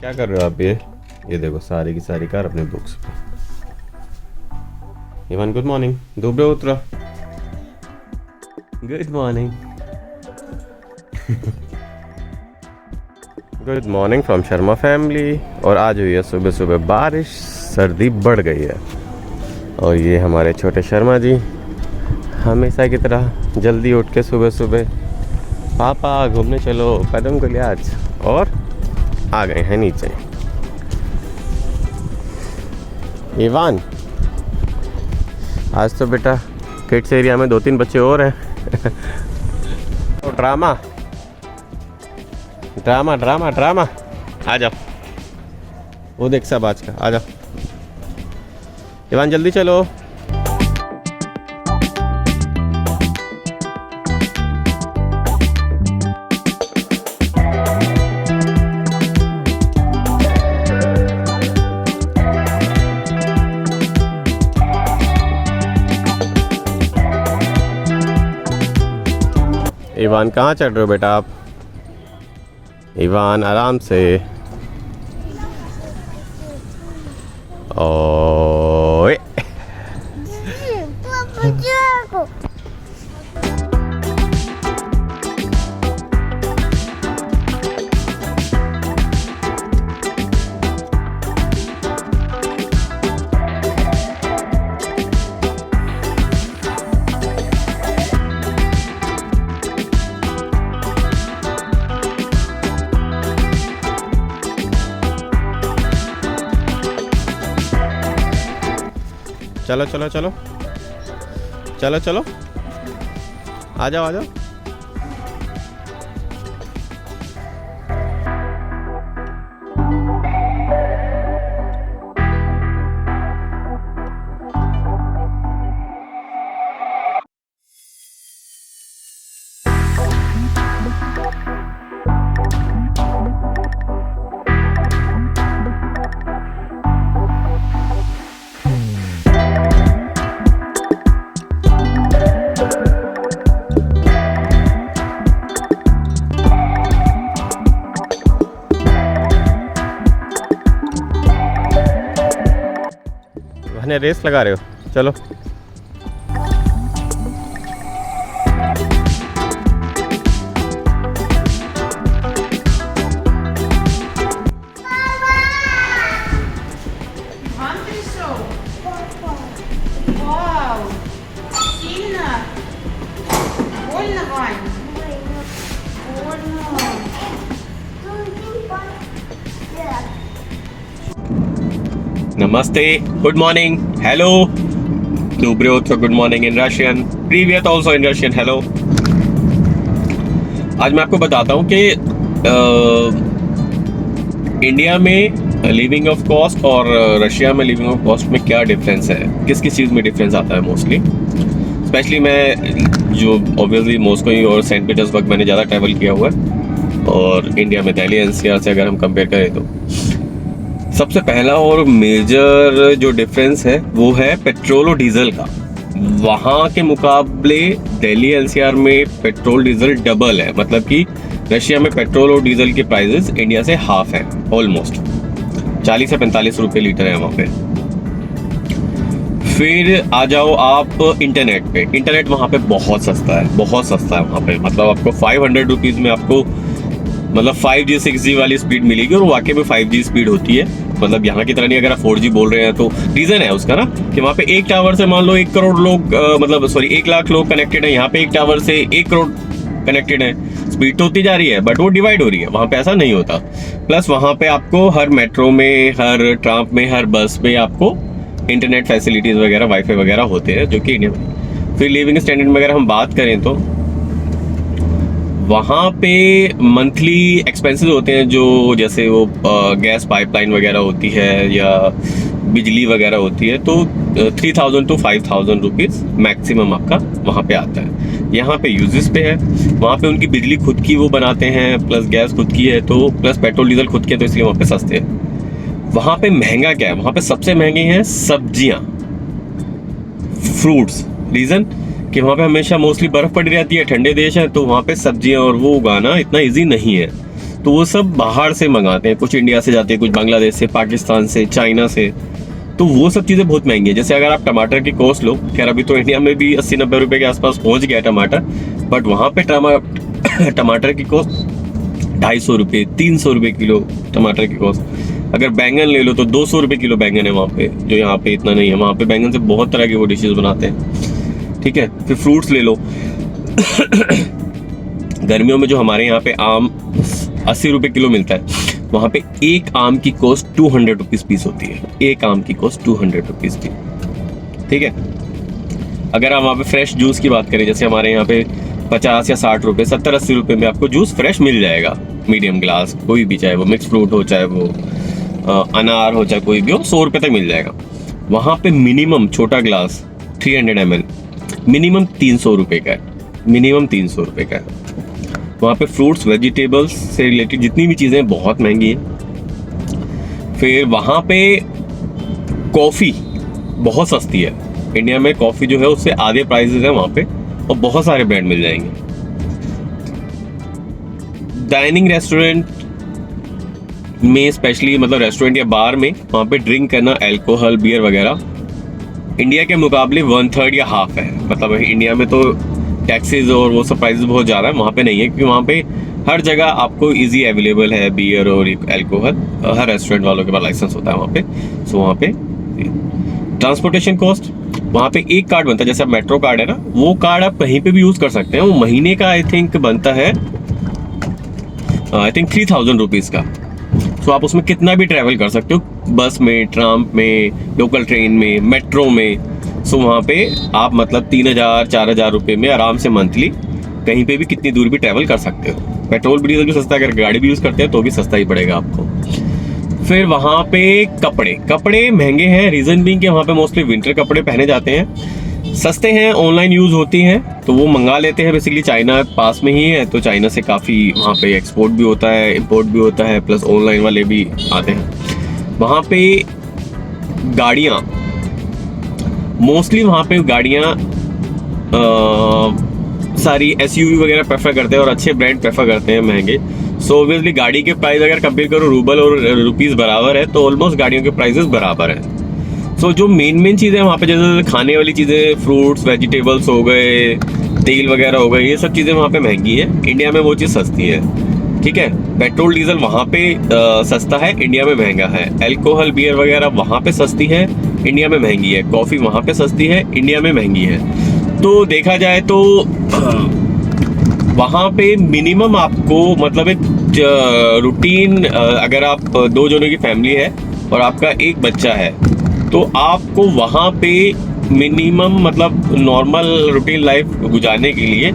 क्या कर रहे हो आप? ये देखो सारी की सारी कार अपने बुक्स पे। Ivan good morning. Доброе утро. Good morning. Good morning from Sharma family. और आज हुई है सुबह सुबह बारिश, सर्दी बढ़ गई है. और ये हमारे छोटे शर्मा जी हमेशा की तरह जल्दी उठ के सुबह सुबह पापा घूमने चलो कदम को लिया आज, और आ गए हैं नीचे. इवान आज तो बेटा किड्स एरिया में 2-3 बच्चे और हैं. तो ड्रामा ड्रामा ड्रामा ड्रामा. आ जाओ, वो देख सब आज का. आ जाओ इवान जल्दी चलो. इवान कहाँ चढ़ रहे हो बेटा आप? इवान आराम से. ओए चलो चलो चलो चलो चलो. आ जाओ आ जाओ. रेस लगा रहे हो? चलो. Namaste, good morning, hello, Доброе утро, good morning in Russian, Привет also in Russian, hello. आज मैं आपको बताता हूँ कि इंडिया में लिविंग ऑफ कॉस्ट और रशिया में लिविंग ऑफ कॉस्ट में क्या डिफरेंस है, किस किस चीज़ में डिफरेंस आता है मोस्टली. स्पेशली मैं जो ऑब्वियसली मॉस्को और सेंट पीटर्सबर्ग मैंने ज़्यादा ट्रैवल किया हुआ है, और इंडिया में दिल्ली एनसीआर से अगर हम कंपेयर करें तो सबसे पहला और मेजर जो डिफरेंस है वो है पेट्रोल और डीजल का. वहाँ के मुकाबले दिल्ली एनसीआर में पेट्रोल डीजल डबल है. मतलब कि रशिया में पेट्रोल और डीजल के प्राइसेस इंडिया से हाफ है, ऑलमोस्ट 40 से 45 रुपये लीटर है वहाँ पे. फिर आ जाओ आप इंटरनेट पे. इंटरनेट वहाँ पे बहुत सस्ता है, बहुत सस्ता है वहाँ पे. मतलब आपको 500 रुपीज़ में आपको मतलब 5G 6G वाली स्पीड मिलेगी, और वाकई में 5G स्पीड होती है. मतलब यहाँ की तरह नहीं. अगर आप 4G बोल रहे हैं तो रीज़न है उसका ना कि वहाँ पे एक टावर से मान लो 1 करोड़ लोग मतलब सॉरी 1 लाख लोग कनेक्टेड हैं. यहाँ पे एक टावर से 1 करोड़ कनेक्टेड है. स्पीड तो होती जा रही है बट वो डिवाइड हो रही है. वहाँ पे ऐसा नहीं होता. प्लस वहाँ पे आपको हर मेट्रो में, हर ट्राम में, हर बस में आपको इंटरनेट फैसिलिटीज़ वगैरह, वाईफाई वगैरह होते हैं, जो कि इंडिया में. फिर लिविंग स्टैंडर्ड में अगर हम बात करें तो वहाँ पे मंथली एक्सपेंसेस होते हैं, जो जैसे वो गैस पाइपलाइन वगैरह होती है या बिजली वगैरह होती है, तो 3000 to 5000 रुपीज़ मैक्सिमम आपका वहाँ पे आता है. यहाँ पे यूजेस पे है. वहाँ पे उनकी बिजली खुद की वो बनाते हैं, प्लस गैस खुद की है, तो प्लस पेट्रोल डीजल खुद के, तो इसलिए वहाँ पे सस्ते हैं. वहाँ पे महंगा क्या है? वहाँ पे सबसे महंगी हैं सब्जियाँ, फ्रूट्स. रीज़न कि वहाँ पे हमेशा मोस्टली बर्फ़ पड़ी रहती है, ठंडे देश है, तो वहाँ पे सब्जियाँ और वो उगाना इतना इजी नहीं है. तो वो सब बाहर से मंगाते हैं, कुछ इंडिया से जाते हैं, कुछ बांग्लादेश से, पाकिस्तान से, चाइना से। तो वो सब चीज़ें बहुत महंगी है। जैसे अगर आप टमाटर की कॉस्ट लो, खैर अभी तो इंडिया में भी 80-90 रुपए के आसपास पहुंच गया टमाटर, बट वहाँ पे टमाटर की कॉस्ट 250 रुपये, 300 रुपये किलो टमाटर की कॉस्ट। अगर बैंगन ले लो तो 200 रुपये किलो बैंगन है वहाँ पे, जो यहाँ पे इतना नहीं है। वहाँ पे बैंगन से बहुत तरह की वो डिशेज बनाते हैं, ठीक है। फिर फ्रूट्स ले लो गर्मियों में जो हमारे यहाँ पे आम 80 रुपये किलो मिलता है, वहाँ पे एक आम की कॉस्ट 200 रुपीज़ पीस होती है। एक आम की कॉस्ट 200 रुपीज़ पीस, ठीक है। अगर हम वहाँ पे फ्रेश जूस की बात करें, जैसे हमारे यहाँ पे 50 या 60 रुपये, 70-80 रुपये में आपको जूस फ्रेश मिल जाएगा, मीडियम ग्लास कोई भी, चाहे वो मिक्स फ्रूट हो, चाहे वो अनार हो, चाहे कोई भी हो, 100 रुपये तक मिल जाएगा। वहाँ पे मिनिमम छोटा ग्लास 300 ml मिनिमम 300 रुपये का है, मिनिमम 300 रुपये का है। वहाँ पे फ्रूट्स वेजिटेबल्स से रिलेटेड जितनी भी चीज़ें बहुत महंगी हैं। फिर वहाँ पे कॉफ़ी बहुत सस्ती है। इंडिया में कॉफ़ी जो है उससे आधे प्राइसेस है वहाँ पे, और बहुत सारे ब्रांड मिल जाएंगे। डाइनिंग रेस्टोरेंट में स्पेशली, मतलब रेस्टोरेंट या बार में, वहाँ पे ड्रिंक करना, अल्कोहल, बियर वगैरह इंडिया के मुकाबले 1/3 या हाफ है। मतलब इंडिया में तो टैक्सेस और वो सब प्राइसेस बहुत ज़्यादा है, वहाँ पे नहीं है, क्योंकि वहाँ पे हर जगह आपको इजी अवेलेबल है बियर और अल्कोहल। हर रेस्टोरेंट वालों के पास लाइसेंस होता है वहाँ पे। सो वहाँ पे ट्रांसपोर्टेशन कॉस्ट, वहाँ पे एक कार्ड बनता है, जैसे मेट्रो कार्ड है ना, वो कार्ड आप कहीं पे भी यूज़ कर सकते हैं। वो महीने का आई थिंक बनता है 3000 रुपीज़ का। सो आप उसमें कितना भी ट्रैवल कर सकते हो, बस में, ट्राम में, लोकल ट्रेन में, मेट्रो में। सो वहाँ पे आप मतलब 3000-4000 रुपये में आराम से मंथली कहीं पे भी कितनी दूर भी ट्रैवल कर सकते हो। पेट्रोल भी डीजल भी सस्ता है, अगर गाड़ी भी यूज़ करते हैं तो भी सस्ता ही पड़ेगा आपको। फिर वहाँ पे कपड़े महंगे हैं, रीज़न बीइंग कि वहाँ पे मोस्टली विंटर कपड़े पहने जाते हैं। सस्ते हैं, ऑनलाइन यूज़ होती हैं, तो वो मंगा लेते हैं। बेसिकली चाइना पास में ही है, तो चाइना से काफ़ी वहाँ पे एक्सपोर्ट भी होता है, इंपोर्ट भी होता है, प्लस ऑनलाइन वाले भी आते हैं। वहाँ पे गाड़ियाँ मोस्टली, वहाँ पे गाड़ियाँ सारी SUV वगैरह प्रेफर करते हैं और अच्छे ब्रांड प्रेफर करते हैं महंगे। सो ऑब्वियसली गाड़ी के प्राइस अगर कंपेयर करो, रूबल और रुपीस बराबर है, तो ऑलमोस्ट गाड़ियों के प्राइसेस बराबर हैं। सो जो मेन चीज़ें वहाँ पे, जैसे खाने वाली चीज़ें, फ्रूट्स वेजिटेबल्स हो गए, तेल वगैरह हो गए, ये सब चीज़ें वहाँ पे महंगी है। इंडिया में वो चीज़ सस्ती है, ठीक है। पेट्रोल डीजल वहाँ पे सस्ता है, इंडिया में महंगा है। अल्कोहल बियर वगैरह वहाँ पे सस्ती है, इंडिया में महंगी है। कॉफ़ी वहाँ पे सस्ती है, इंडिया में महंगी है। तो देखा जाए तो वहाँ पे मिनिमम आपको, मतलब एक रूटीन, अगर आप 2 जनों की फैमिली है और आपका एक बच्चा है, तो आपको वहाँ पे मिनिमम, मतलब नॉर्मल रूटीन लाइफ गुजारने के लिए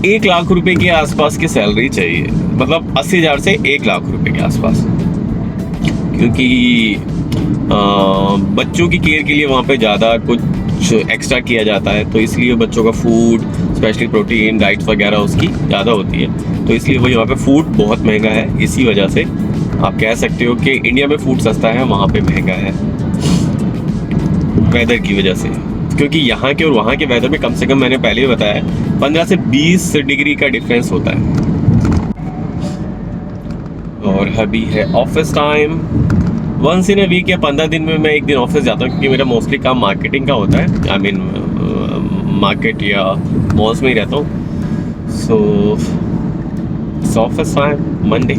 1 लाख रुपए के आसपास की सैलरी चाहिए। मतलब 80,000 से 1 लाख रुपए के आसपास, क्योंकि बच्चों की केयर के लिए वहाँ पे ज़्यादा कुछ एक्स्ट्रा किया जाता है, तो इसलिए बच्चों का फूड, स्पेशली प्रोटीन डाइट्स वगैरह उसकी ज़्यादा होती है। तो इसलिए वो यहाँ पे फूड बहुत महंगा है। इसी वजह से आप कह सकते हो कि इंडिया में फूड सस्ता है, वहाँ पे महंगा है, वेदर की वजह से। क्योंकि यहाँ के और वहाँ के वेदर में कम से कम, मैंने पहले भी बताया, 15 से 20 डिग्री का डिफरेंस होता है। और अभी है office time. Once in a week या 15 दिन में मैं एक दिन ऑफिस जाता हूँ, क्योंकि मेरा मोस्टली काम मार्केटिंग का होता है। आई मीन मार्केट या मॉल्स में ही रहता हूँ। सो ऑफिस टाइम मंडे।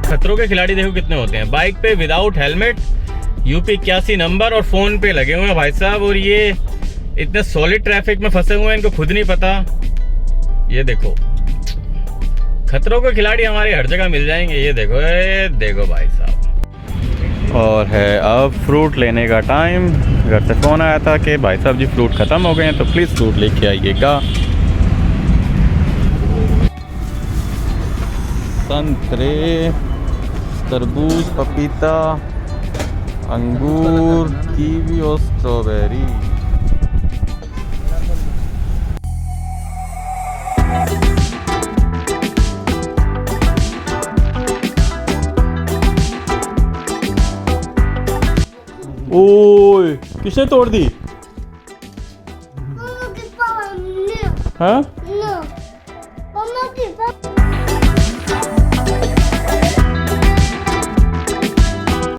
खतरों के खिलाड़ी देखो कितने होते हैं। बाइक पे विदाउट हेलमेट, UP 81 नंबर और फोन पे लगे हुए हैं भाई साहब, और ये इतने सॉलिड ट्रैफिक में फंसे हुए हैं, इनको खुद नहीं पता। ये देखो, खतरों के खिलाड़ी हमारे हर जगह मिल जाएंगे। ये देखो, देखो भाई साहब। और है अब फ्रूट लेने का टाइम। घर से फ़ोन आया था कि भाई साहब जी फ्रूट ख़त्म हो गए हैं, तो प्लीज़ फ्रूट लेके आइएगा। संतरे, तरबूज, पपीता, अंगूर, कीवी और स्ट्रॉबेरी। ओए किसने तोड़ दी? हाँ